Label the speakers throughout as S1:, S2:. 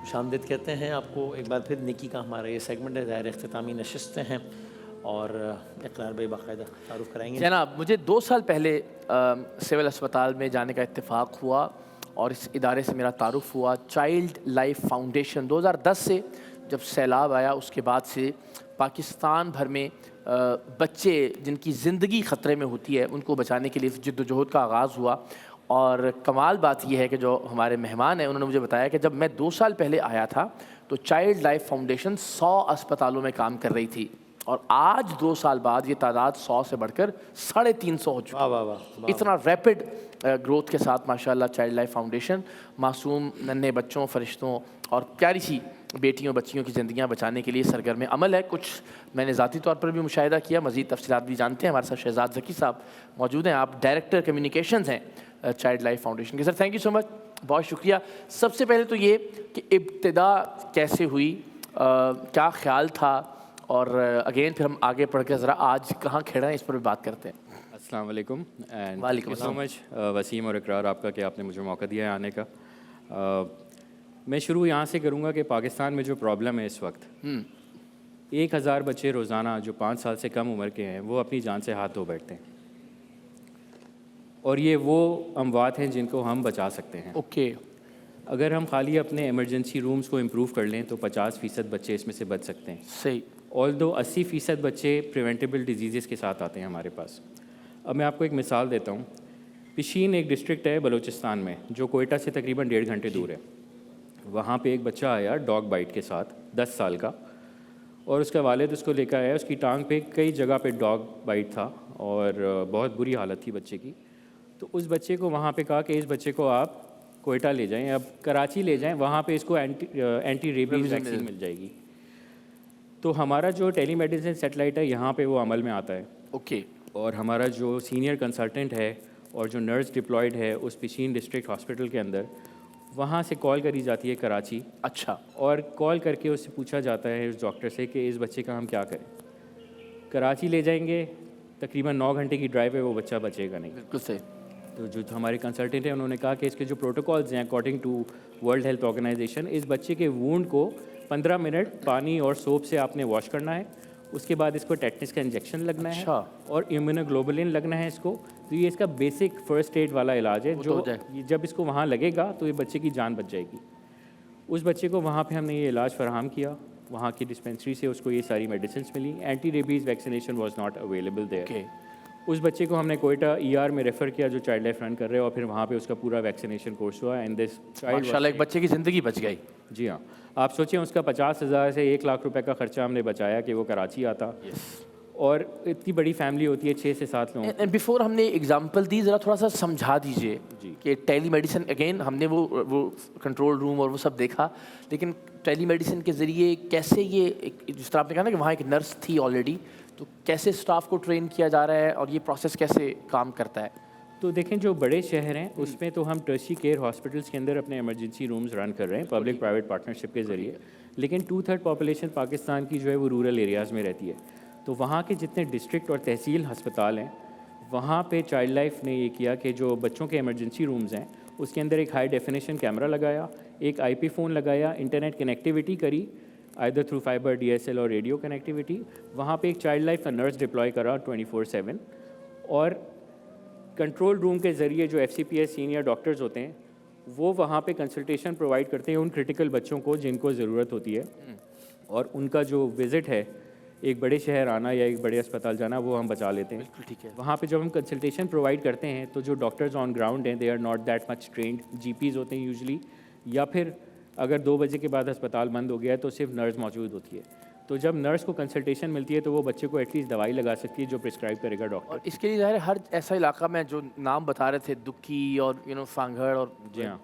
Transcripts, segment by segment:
S1: खुशामदीद कहते हैं आपको एक बार फिर निकी का हमारा ये सेगमेंट है, ज़ाहिर इख्तितामी नशिस्तें हैं और इकरार भाई बाकायदा तारुफ़ कराएंगे।
S2: जनाब, मुझे 2 साल पहले सिविल अस्पताल में जाने का इत्तेफाक हुआ और इस इदारे से मेरा तारुफ़ हुआ। चाइल्ड लाइफ फाउंडेशन 2010 से जब सैलाब आया उसके बाद से पाकिस्तान भर में बच्चे जिनकी ज़िंदगी ख़तरे में होती है उनको बचाने के लिए जद्दोजहद का आगाज़ हुआ। और कमाल बात यह है कि जो हमारे मेहमान हैं उन्होंने मुझे बताया कि जब मैं 2 साल पहले आया था तो चाइल्ड लाइफ फाउंडेशन 100 अस्पतालों में काम कर रही थी और आज 2 साल बाद ये तादाद 100 से बढ़कर 350 हो चुकी है।
S1: वाह वाह वाह।
S2: इतना रैपिड ग्रोथ के साथ माशाल्लाह चाइल्ड लाइफ फाउंडेशन मासूम नन्हे बच्चों, फरिश्तों और प्यारी सी बेटियों बच्चियों की ज़िंदगियां बचाने के लिए सरगर्म अमल है। कुछ मैंने ज़ाती तौर पर भी मुशाहिदा किया, मज़ीद तफसीलात भी जानते हैं। हमारे साथ शहजाद ज़की साहब मौजूद हैं, आप डायरेक्टर कम्युनिकेशंस हैं चाइल्ड लाइफ फाउंडेशन के। Sir thank you so much, बहुत शुक्रिया। सबसे पहले तो ये कि इब्तिदा कैसे हुई, क्या ख्याल था, और अगेन फिर हम आगे बढ़ के ज़रा आज कहाँ खड़े हैं इस पर भी बात करते हैं।
S3: अस्सलाम वालेकुम एंड
S2: वालेकुम
S3: सो मच वसीम और इकरार आपका कि आपने मुझे मौका दिया है आने का। मैं शुरू यहाँ से करूँगा कि पाकिस्तान में जो प्रॉब्लम है इस वक्त, 1000 बच्चे रोज़ाना जो 5 साल से कम उम्र के हैं वो अपनी जान से हाथ धो बैठते हैं और ये वो अमवात हैं जिनको हम बचा सकते हैं।
S2: ओके,
S3: अगर हम खाली अपने इमरजेंसी रूम्स को इम्प्रूव कर लें तो 50% बच्चे इसमें से बच सकते हैं।
S2: सही।
S3: ऑल्दो 80% बच्चे प्रिवेंटेबल डिजीज़ के साथ आते हैं हमारे पास। अब मैं आपको एक मिसाल देता हूँ। पिशीन एक डिस्ट्रिक्ट है बलूचिस्तान में जो कोयटा से तकरीबन 1.5 घंटे दूर है। वहाँ पे एक बच्चा आया डॉग बाइट के साथ 10 साल का, और उसका वालिद उसको लेकर आया। उसकी टांग पे कई जगह पे डॉग बाइट था और बहुत बुरी हालत थी बच्चे की। तो उस बच्चे को वहाँ पे कहा कि इस बच्चे को आप कोयटा ले जाएं, अब कराची ले जाएं, वहाँ पे इसको एंटी रेबीज़ वैक्सीन मिल जाएगी। तो हमारा जो टेली मेडिसिन सेटेलाइट है यहाँ पे वो अमल में आता है।
S2: ओके।
S3: और हमारा जो सीनियर कंसल्टेंट है और जो नर्स डिप्लॉयड है उस पिशीन डिस्ट्रिक्ट हॉस्पिटल के अंदर, वहाँ से कॉल करी जाती है कराची।
S2: अच्छा।
S3: और कॉल करके उससे पूछा जाता है उस डॉक्टर से कि इस बच्चे का हम क्या करें। कराची ले जाएंगे, तकरीबन 9 घंटे की ड्राइव है, वो बच्चा बचेगा नहीं।
S2: बिल्कुल सही।
S3: तो जो हमारे कंसल्टेंट हैं उन्होंने कहा कि इसके जो प्रोटोकॉल्स हैं according to World Health Organization, इस बच्चे के वूंड को 15 मिनट पानी और सोप से आपने वॉश करना है, उसके बाद इसको टेटनस का इंजेक्शन लगना है और इम्यूनोग्लोबुलिन लगना है इसको। तो ये इसका बेसिक फर्स्ट एड वाला इलाज है जो जब इसको वहाँ लगेगा तो ये बच्चे की जान बच जाएगी। उस बच्चे को वहाँ पे हमने ये इलाज फराहम किया, वहाँ की डिस्पेंसरी से उसको ये सारी मेडिसिन मिली। Anti rabies vaccination was not available there. उस बच्चे को हमने कोयटा ER में रेफ़र किया जो चाइल्ड लाइफ रन कर रहे हैं और फिर वहाँ पे उसका पूरा वैक्सीनेशन कोर्स हुआ एंड दिस चाइल्ड
S2: माशाल्लाह एक बच्चे की ज़िंदगी बच गई।
S3: जी हाँ, आप सोचें उसका 50,000 से 1 लाख रुपए का खर्चा हमने बचाया कि वो कराची आता। और इतनी बड़ी फैमिली होती है 6 से 7 लोग।
S2: बिफोर हमने एग्जांपल दी, ज़रा थोड़ा सा समझा दीजिए कि टेली मेडिसिन, अगेन हमने वो कंट्रोल रूम और वो सब देखा, लेकिन टेली मेडिसिन के ज़रिए कैसे ये जिस तरह आपने कहा ना कि वहाँ एक नर्स थी ऑलरेडी, तो कैसे स्टाफ को ट्रेन किया जा रहा है और ये प्रोसेस कैसे काम करता है?
S3: तो देखें जो बड़े शहर हैं उसमें तो हम टर्शी केयर हॉस्पिटल्स के अंदर अपने इमरजेंसी रूम्स रन कर रहे हैं पब्लिक प्राइवेट पार्टनरशिप के ज़रिए, लेकिन 2/3 पॉपुलेशन पाकिस्तान की जो है वो रूरल एरियाज़ में रहती है। तो वहाँ के जितने डिस्ट्रिक्ट और तहसील अस्पताल हैं वहाँ पे चाइल्ड लाइफ ने ये किया कि जो बच्चों के इमरजेंसी रूम्स हैं उसके अंदर एक हाई डेफिनेशन कैमरा लगाया, एक IP फ़ोन लगाया, इंटरनेट कनेक्टिविटी करी आइदर थ्रू फाइबर, DSL और रेडियो कनेक्टिविटी। वहाँ पे एक चाइल्ड लाइफ का नर्स डिप्लॉय करा 24/7 और कंट्रोल रूम के ज़रिए जो FCPS सीनियर डॉक्टर्स होते हैं वो वहाँ पे कंसल्टेशन प्रोवाइड करते हैं उन क्रिटिकल बच्चों को जिनको ज़रूरत होती है। और उनका जो विज़िट है एक बड़े शहर आना या एक बड़े अस्पताल जाना वो हम बचा लेते हैं।
S2: बिल्कुल ठीक है।
S3: वहाँ पे जब हम कंसल्टेशन प्रोवाइड करते हैं तो जो डॉक्टर्स ऑन ग्राउंड हैं they are not that much trained, GPs होते हैं यूजली, या फिर अगर 2 बजे के बाद अस्पताल बंद हो गया है तो सिर्फ नर्स मौजूद होती है। तो जब नर्स को कंसल्टेशन मिलती है तो वो बच्चे को एटलीस्ट दवाई लगा सकती है जो प्रिस्क्राइब करेगा डॉक्टर।
S2: और इसके लिए ज़ाहिर है हर ऐसा इलाका में जो नाम बता रहे थे, दुक्की और फांगड़ और
S3: जी हाँ,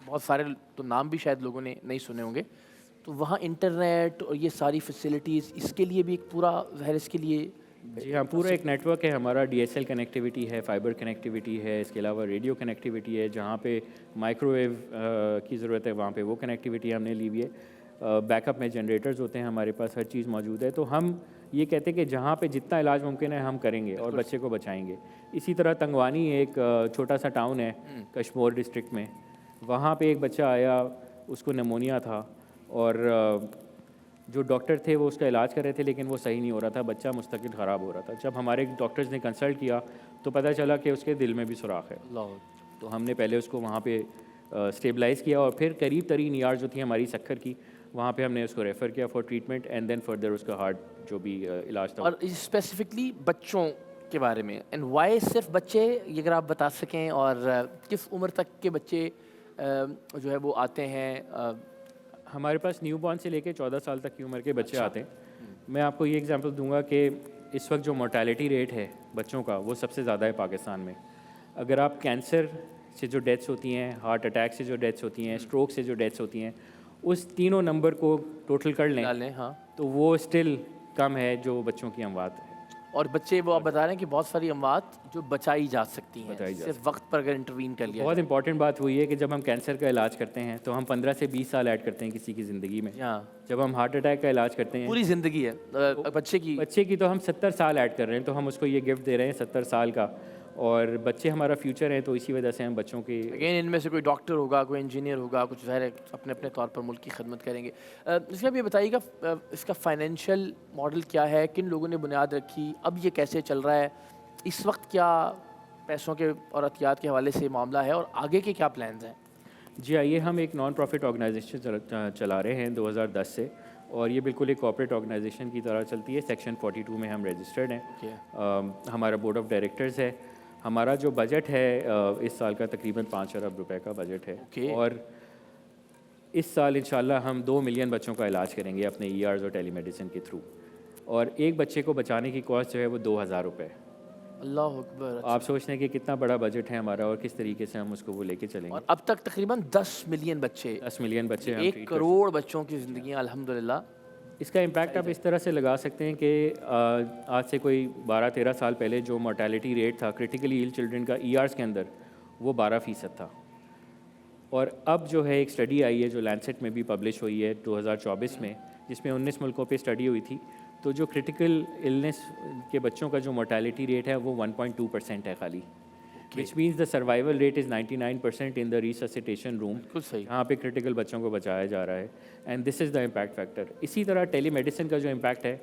S2: बहुत सारे तो नाम भी शायद लोगों ने नहीं सुने होंगे, तो वहाँ इंटरनेट और ये सारी फैसिलिटीज़ इसके लिए भी एक पूरा ज़ाहिर इसके लिए।
S3: जी हाँ, पूरा एक नेटवर्क है हमारा। DSL कनेक्टिविटी है, फाइबर कनेक्टिविटी है, इसके अलावा रेडियो कनेक्टिविटी है, जहाँ पे माइक्रोवेव की ज़रूरत है वहाँ पे वो कनेक्टिविटी हमने ली हुई है। बैकअप में जनरेटर्स होते हैं हमारे पास, हर चीज़ मौजूद है। तो हम ये कहते हैं कि जहाँ पे जितना इलाज मुमकिन है हम करेंगे और बच्चे को बचाएंगे। इसी तरह तंगवानी एक छोटा सा टाउन है कश्मीर डिस्ट्रिक्ट में, वहाँ पे एक बच्चा आया, उसको निमोनिया था और जो डॉक्टर थे वो उसका इलाज कर रहे थे लेकिन वो सही नहीं हो रहा था, बच्चा मुस्तकिल ख़राब हो रहा था। जब हमारे डॉक्टर्स ने कंसल्ट किया तो पता चला कि उसके दिल में भी सुराख है। तो हमने पहले उसको वहाँ पे स्टेबलाइज़ किया और फिर करीब तरीन ईआर जो थी हमारी सक्खर की, वहाँ पे हमने उसको रेफ़र किया for treatment and then further उसका हार्ट जो भी इलाज था।
S2: और स्पेसिफिकली बच्चों के बारे में एंड वाई सिर्फ बच्चे, ये अगर आप बता सकें, और किस उम्र तक के बच्चे जो है वो आते हैं?
S3: हमारे पास न्यू बॉर्न से लेके 14 साल तक की उम्र के बच्चे आते हैं। मैं आपको ये एग्जांपल दूंगा कि इस वक्त जो मोर्टालिटी रेट है बच्चों का वो सबसे ज़्यादा है पाकिस्तान में। अगर आप कैंसर से जो डेथ्स होती हैं, हार्ट अटैक से जो डेथ्स होती हैं, स्ट्रोक से जो डेथ्स होती हैं, उस तीनों नंबर को टोटल कर लें
S2: हाँ।
S3: तो वो स्टिल कम है जो बच्चों की अमवात है।
S2: और बच्चे, वो आप बता रहे हैं कि बहुत सारी अमवात जो बचाई जा सकती हैं
S3: बचाई जा
S2: सिर्फ वक्त पर अगर इंटरवीन कर लिया
S3: बहुत इंपॉर्टेंट बात हुई है कि जब हम कैंसर का इलाज करते हैं तो हम 15 से 20 साल ऐड करते हैं किसी की ज़िंदगी में।
S2: हाँ।
S3: जब हम हार्ट अटैक का इलाज करते हैं
S2: पूरी ज़िंदगी है बच्चे की।
S3: तो हम 70 साल ऐड कर रहे हैं, तो हम उसको ये गिफ्ट दे रहे हैं 70 साल का। और बच्चे हमारा फ्यूचर हैं, तो इसी वजह से हम बच्चों की
S2: अगेन इनमें से कोई डॉक्टर होगा, कोई इंजीनियर होगा, कुछ ज़ाहिर है अपने अपने तौर पर मुल्क की खदमत करेंगे। इसलिए अब ये बताइएगा इसका फाइनेंशियल मॉडल क्या है, किन लोगों ने बुनियाद रखी, अब ये कैसे चल रहा है, इस वक्त क्या पैसों के और एहतियात के हवाले से मामला है और आगे के क्या प्लान्स हैं?
S3: जी आइए, हम एक नॉन प्रॉफिट ऑर्गेनाइजेशन चला रहे हैं 2010 से, और ये बिल्कुल एक कॉर्पोरेट ऑर्गेनाइजेशन की तरह चलती है। सेक्शन 42 में हम रजिस्टर्ड हैं। हमारा बोर्ड ऑफ डायरेक्टर्स है। हमारा जो बजट है इस साल का तकरीबन 5 अरब रुपए का बजट है। और इस साल इंशाल्लाह हम 2 मिलियन बच्चों का इलाज करेंगे अपने ईआरज़ और टेलीमेडिसिन के थ्रू, और एक बच्चे को बचाने की कॉस्ट जो है वो 2000 रुपये।
S2: अल्लाह अकबर।
S3: आप सोचते हैं कि कितना बड़ा बजट है हमारा और किस तरीके से हम उसको वो लेके चलेंगे।
S2: और अब तक तकरीबन 10 मिलियन बच्चे,
S3: 10 मिलियन बच्चे,
S2: 1 करोड़ बच्चों की ज़िंदगी अल्हम्दुलिल्लाह।
S3: इसका इम्पैक्ट आप इस तरह से लगा सकते हैं कि आज से कोई 12-13 साल पहले जो मोर्टालिटी रेट था क्रिटिकली इल चिल्ड्रन का ईआरज़ के अंदर, वो 12% था। और अब जो है एक स्टडी आई है जो लैंसेट में भी पब्लिश हुई है 2024 में, जिसमें 19 मुल्कों पे स्टडी हुई थी, तो जो क्रिटिकल इलनेस के बच्चों का जो मोर्टालिटी रेट है वो 1.2% है खाली, which means the survival rate is 99% in the resuscitation room, यहाँ पे क्रिटिकल बच्चों को बचाया जा रहा है। And this is the impact factor. इसी तरह टेलीमेडिसिन का जो इम्पैक्ट है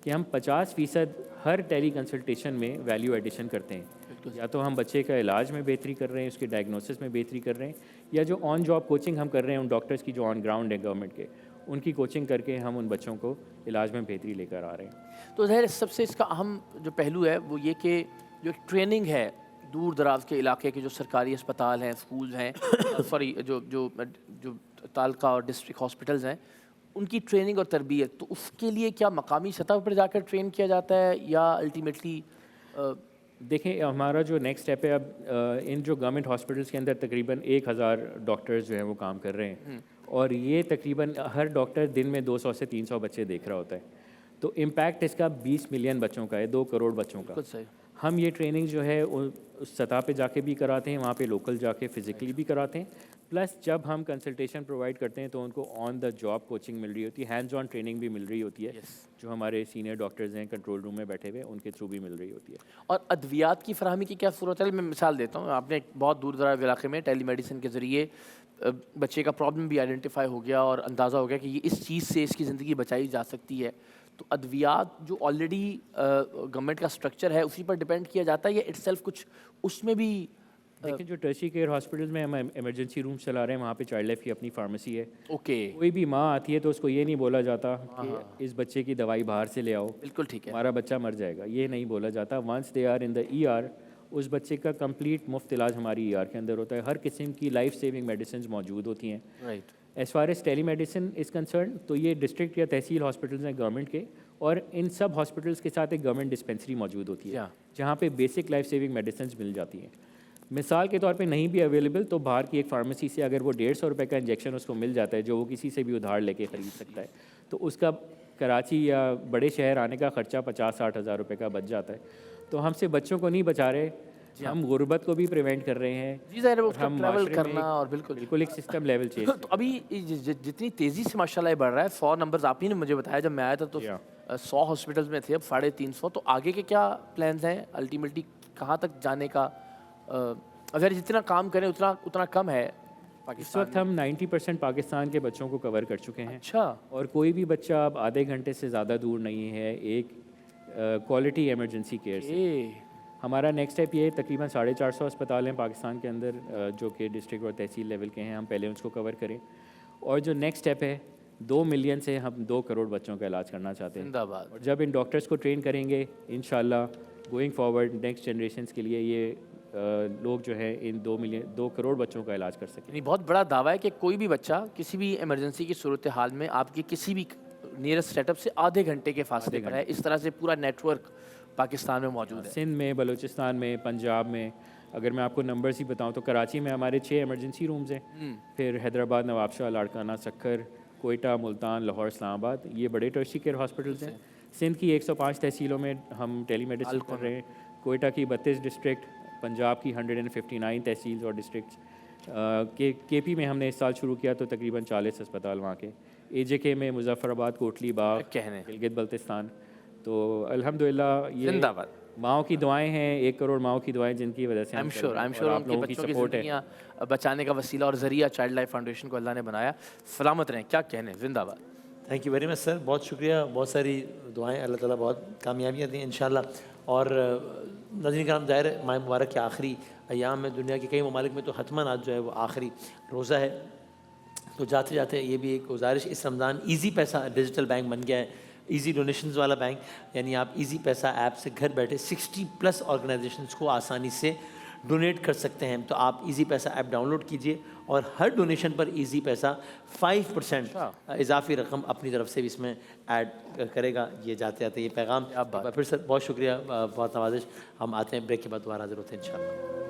S3: कि हम 50% हर टेली कंसल्टेशन में वैल्यू एडिशन करते हैं। या तो हम बच्चे का इलाज में बेहतरी कर रहे हैं, उसके डायग्नोसिस में बेहतरी कर रहे हैं, या जो ऑन जॉब कोचिंग हम कर रहे हैं उन डॉक्टर्स की जो ऑन ग्राउंड है गवर्नमेंट के, उनकी कोचिंग करके हम उन बच्चों को इलाज में बेहतरी लेकर आ रहे हैं।
S2: तो ज़ाहिर सबसे इसका अहम जो पहलू है वो ये कि जो ट्रेनिंग है दूर दराज के इलाके के जो सरकारी अस्पताल हैं, स्कूल हैं सॉरी जो जो जो तालका और डिस्ट्रिक्ट हॉस्पिटल्स हैं, उनकी ट्रेनिंग और तरबियत, तो उसके लिए क्या मकामी सतह पर जाकर ट्रेन किया जाता है या अल्टीमेटली?
S3: देखें, हमारा जो नेक्स्ट स्टेप है अब इन जो गवर्नमेंट हॉस्पिटल्स के अंदर तकरीबन 1000 डॉक्टर्स जो हैं वो काम कर रहे हैं, और ये तकरीबन हर डॉक्टर दिन में 200 से 300 बच्चे देख रहा होता है। तो इम्पैक्ट इसका 20 मिलियन बच्चों का है, 2 करोड़ बच्चों का।
S2: सही।
S3: हम ये ट्रेनिंग जो है उस सतह पे जाके भी कराते हैं, वहाँ पे लोकल जाके फिजिकली भी कराते हैं, प्लस जब हम कंसल्टेशन प्रोवाइड करते हैं तो उनको ऑन द जॉब कोचिंग मिल रही होती है, हैंड्स ऑन ट्रेनिंग भी मिल रही होती है। जो हमारे सीनियर डॉक्टर्स हैं कंट्रोल रूम में बैठे हुए, उनके थ्रू भी मिल रही होती है।
S2: और अद्वियात की फराहमी की क्या सूरत है? मैं मिसाल देता हूँ, आपने बहुत दूर दराज इलाके में टेलीमेडिसिन के ज़रिए बच्चे का प्रॉब्लम भी आइडेंटिफाई हो गया और अंदाज़ा हो गया कि ये इस चीज़ से इसकी ज़िंदगी बचाई जा सकती है, तो अद्वियात जो ऑलरेडी गवर्नमेंट का स्ट्रक्चर है उसी पर डिपेंड किया जाता है या इटसेल्फ कुछ उसमें भी?
S3: देखिए, जो टर्शियरी केयर हॉस्पिटल्स में हम इमरजेंसी रूम चला रहे हैं, वहाँ पे चाइल्ड लाइफ की अपनी फार्मेसी है। कोई भी माँ आती है तो उसको ये नहीं बोला जाता कि इस बच्चे की दवाई बाहर से ले आओ,
S2: बिल्कुल ठीक है,
S3: हमारा बच्चा मर जाएगा, ये नहीं बोला जाता। Once they are in the ER, उस बच्चे का कंप्लीट मुफ्त इलाज हमारी ईआर के अंदर होता है। हर किस्म की लाइफ सेविंग मेडिसिन मौजूद होती हैं।
S2: Right.
S3: As far as telemedicine is concern, तो ये डिस्ट्रिक्ट या तहसील हॉस्पिटल्स हैं गवर्नमेंट के, और इन सब हॉस्पिटल्स के साथ एक गवर्नमेंट डिस्पेंसरी मौजूद होती है जहाँ पे बेसिक लाइफ सेविंग मेडिसिन मिल जाती हैं। मिसाल के तौर पे नहीं भी अवेलेबल तो बाहर की एक फार्मेसी से अगर वो 150 रुपये का इंजेक्शन उसको मिल जाता है, जो वो किसी से भी उधार लेके ख़रीद सकता है, तो उसका कराची या बड़े शहर आने का ख़र्चा 50-60 हज़ार रुपये का बच जाता है। तो हमसे बच्चों को नहीं बचा रहे, हम गुर्बत को भी प्रिवेंट कर रहे हैं।
S2: जी ज़ाहिर है, हम ट्रैवल करना और बिल्कुल
S3: एक सिस्टम लेवल चेंज।
S2: तो अभी जितनी तेज़ी से माशाल्लाह ये बढ़ रहा है, 100 नंबर्स आप ही ने मुझे बताया, जब मैं आया था तो 100 हॉस्पिटल्स में थे, अब 350, तो आगे के क्या प्लान्स हैं? अल्टीमेटली कहाँ तक जाने का? अगर जितना काम करें उतना कम है,
S3: इस
S2: पाकिस्तान
S3: वक्त हम 90% पाकिस्तान के बच्चों को कवर कर चुके हैं
S2: अच्छा
S3: और कोई भी बच्चा अब आधे घंटे से ज़्यादा दूर नहीं है एक क्वालिटी इमरजेंसी केयर से।
S2: ये
S3: हमारा नेक्स्ट स्टेप ये है, तकरीबन 450 अस्पताल हैं पाकिस्तान के अंदर जो कि डिस्ट्रिक्ट और तहसील लेवल के हैं, हम पहले उसको कवर करें। और जो नेक्स्ट स्टेप है 2 मिलियन से हम 2 करोड़ बच्चों का इलाज करना चाहते हैं।
S2: जिंदाबाद।
S3: और जब इन डॉक्टर्स को ट्रेन करेंगे इंशाल्लाह गोइंग फॉरवर्ड नेक्स्ट जनरेशन के लिए ये लोग जो है इन 2 करोड़ बच्चों का इलाज कर सकें।
S2: यानी बहुत बड़ा दावा है कि कोई भी बच्चा किसी भी इमरजेंसी की सूरत हाल में आपके किसी भी नियरेस्ट सेटअप से आधे घंटे के फासले पर है। इस तरह से पूरा नेटवर्क पाकिस्तान में मौजूद है।
S3: सिंध में, बलूचिस्तान में, पंजाब में, अगर मैं आपको नंबर्स ही बताऊं तो कराची में हमारे 6 इमरजेंसी रूम्स हैं, फिर हैदराबाद, नवाबशाह, लाड़काना, सक्खर, कोयटा, मुल्तान, लाहौर, इस्लामाबाद, ये बड़े टर्शियरी केयर हॉस्पिटल्स हैं। सिंध की 105 तहसीलों में हम टेलीमेडिसिन कर रहे हैं, कोयटा की 32 डिस्ट्रिक्ट, पंजाब की 159 तहसील और डिस्ट्रिक्ट केपी में हमने इस साल शुरू किया तो तकरीबन 40 अस्पताल वहाँ के, AJK में मुजफ्फराबाद, कोटली बाग, गिलगित बल्तिस्तान। तो अल्हम्दुलिल्लाह ये
S2: जिंदाबाद।
S3: माओ की दुआएं हैं, 1 करोड़ माओ की दुआएं जिनकी वजह से
S2: आई एम श्योर
S3: आप लोगों की सपोर्ट है।
S2: जिंदगियां बचाने का वसीला और जरिया चाइल्ड लाइफ फाउंडेशन को अल्लाह ने बनाया। सलामत रहें, क्या कहने, जिंदाबाद।
S1: Thank you very much sir, बहुत शुक्रिया। बहुत सारी दुआएं, अल्लाह ताला बहुत कामयाबियाँ दी इंशाल्लाह। और नाज़रीन कराम, ज़ाहिर है माह मुबारक के आखिरी अयाम में दुनिया के कई ममालिक में तो हतमन आज जो है वो आखिरी रोज़ा है। तो जाते जाते ये भी एक गुजारिश, इस रमज़ान ईजी पैसा डिजिटल बैंक बन गया है, ईजी डोनेशंस वाला बैंक, यानी आप ईजी पैसा ऐप से घर बैठे 60+ ऑर्गेनाइजेशंस को आसानी से डोनेट कर सकते हैं। तो आप ईजी पैसा ऐप डाउनलोड कीजिए और हर डोनेशन पर ईजी पैसा 5% इजाफी रकम अपनी तरफ से भी इसमें ऐड करेगा। ये जाते जाते ये पैगाम। फिर सर बहुत शुक्रिया, बहुत नवाजिश। हम आते हैं ब्रेक के बाद दोबारा हाजिर होते हैं इंशाल्लाह।